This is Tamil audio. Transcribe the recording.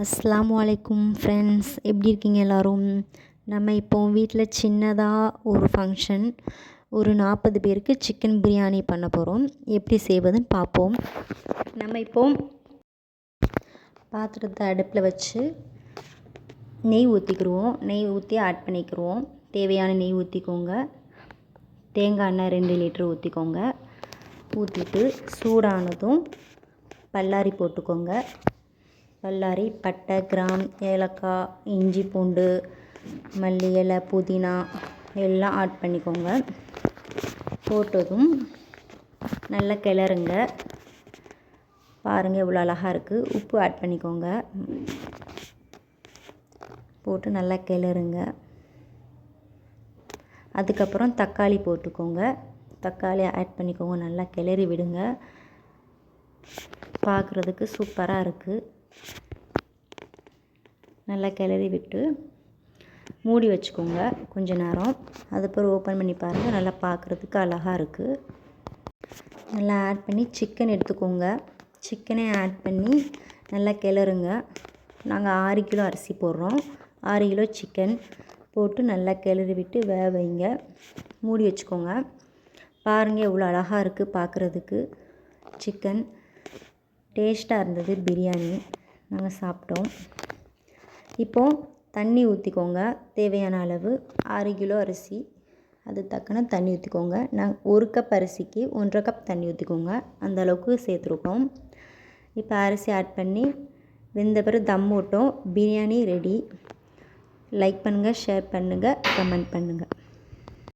அஸ்ஸலாமு அலைக்கும் ஃப்ரெண்ட்ஸ், எப்படி இருக்கீங்க எல்லோரும்? நம்ம இப்போ வீட்டில் சின்னதாக ஒரு ஃபங்க்ஷன், ஒரு 40 பேருக்கு சிக்கன் பிரியாணி பண்ண போகிறோம். எப்படி செய்வதுன்னு பார்ப்போம். நம்ம இப்போ பாத்திரத்தை அடுப்பில் வச்சு நெய் ஊற்றிக்கிடுவோம். நெய் ஊற்றி ஆட் பண்ணிக்கிடுவோம். தேவையான நெய் ஊற்றிக்கோங்க. தேங்காய் எண்ணெய் 2 லிட்டர் ஊற்றிக்கோங்க. ஊற்றிட்டு சூடானதும் பல்லாரி போட்டுக்கோங்க. பல்லாரி, பட்டை, கிராம், ஏலக்காய், இஞ்சி பூண்டு, மல்லி இலை, புதினா எல்லாம் ஆட் பண்ணிக்கோங்க. போட்டதும் நல்லா கிளறுங்க. பாருங்கள் எவ்வளோ அழகாக இருக்குது. உப்பு ஆட் பண்ணிக்கோங்க. போட்டு நல்லா கிளறுங்க. அதுக்கப்புறம் தக்காளி போட்டுக்கோங்க. தக்காளி ஆட் பண்ணிக்கோங்க. நல்லா கிளறி விடுங்க. பார்க்குறதுக்கு சூப்பராக இருக்குது. நல்லா கிளறி விட்டு மூடி வச்சுக்கோங்க கொஞ்ச நேரம். அதுக்கப்புறம் ஓப்பன் பண்ணி பாருங்கள். நல்லா பார்க்குறதுக்கு அழகாக இருக்குது. நல்லா ஆட் பண்ணி சிக்கன் எடுத்துக்கோங்க. சிக்கனை ஆட் பண்ணி நல்லா கிளறுங்க. நாங்கள் 6 கிலோ அரிசி போடுறோம். 6 கிலோ சிக்கன் போட்டு நல்லா கிளறி விட்டு வேக வைங்க. மூடி வச்சுக்கோங்க. பாருங்கள் எவ்வளோ அழகாக இருக்குது பார்க்குறதுக்கு. சிக்கன் டேஸ்ட்டாக இருந்தது. பிரியாணி நாங்கள் சாப்பிட்டோம். இப்போது தண்ணி ஊற்றிக்கோங்க. தேவையான அளவு 6 கிலோ அரிசி, அது தக்கன தண்ணி ஊற்றிக்கோங்க. நாங்கள் 1 கப் அரிசிக்கு 1.5 கப் தண்ணி ஊற்றிக்கோங்க. அந்த அளவுக்கு சேர்த்துருக்கோம். இப்போ அரிசி ஆட் பண்ணி வெந்த பிறகு தம் போட்டோம். பிரியாணி ரெடி. லைக் பண்ணுங்கள், ஷேர் பண்ணுங்கள், கமெண்ட் பண்ணுங்கள்.